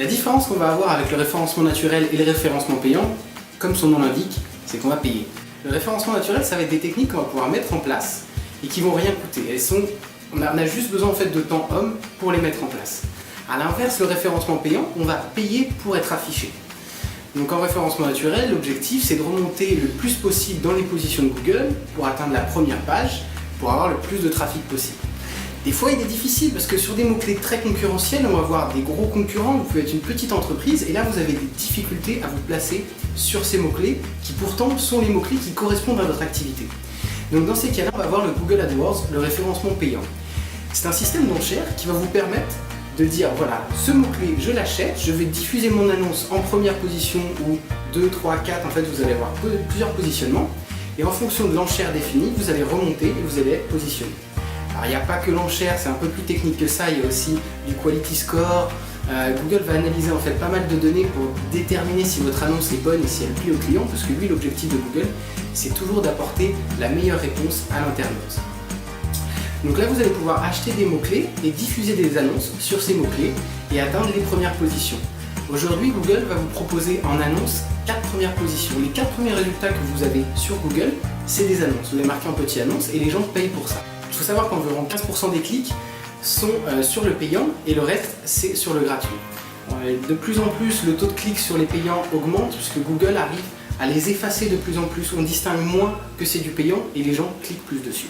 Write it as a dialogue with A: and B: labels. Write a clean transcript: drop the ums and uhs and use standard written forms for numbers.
A: La différence qu'on va avoir avec le référencement naturel et le référencement payant, comme son nom l'indique, c'est qu'on va payer. Le référencement naturel, ça va être des techniques qu'on va pouvoir mettre en place et qui vont rien coûter. On a juste besoin en fait de temps homme pour les mettre en place. A l'inverse, le référencement payant, on va payer pour être affiché. Donc en référencement naturel, l'objectif c'est de remonter le plus possible dans les positions de Google pour atteindre la première page, pour avoir le plus de trafic possible. Des fois il est difficile parce que sur des mots-clés très concurrentiels, on va avoir des gros concurrents, vous pouvez être une petite entreprise et là vous avez des difficultés à vous placer sur ces mots-clés qui pourtant sont les mots-clés qui correspondent à votre activité. Donc dans ces cas-là, on va avoir le Google AdWords, le référencement payant. C'est un système d'enchères qui va vous permettre de dire voilà, ce mot-clé je l'achète, je vais diffuser mon annonce en première position ou 2, 3, 4, en fait vous allez avoir plusieurs positionnements et en fonction de l'enchère définie, vous allez remonter et vous allez être positionné. Alors il n'y a pas que l'enchère, c'est un peu plus technique que ça, il y a aussi du quality score. Google va analyser en fait pas mal de données pour déterminer si votre annonce est bonne et si elle plaît au client, parce que lui l'objectif de Google c'est toujours d'apporter la meilleure réponse à l'internaute. Donc là vous allez pouvoir acheter des mots-clés et diffuser des annonces sur ces mots-clés et atteindre les premières positions. Aujourd'hui Google va vous proposer en annonce 4 premières positions. Les 4 premiers résultats que vous avez sur Google, c'est des annonces. Vous les marquez en petit annonce et les gens payent pour ça. Il faut savoir qu'environ 15% des clics sont sur le payant et le reste c'est sur le gratuit. De plus en plus le taux de clics sur les payants augmente puisque Google arrive à les effacer de plus en plus. On distingue moins que c'est du payant et les gens cliquent plus dessus.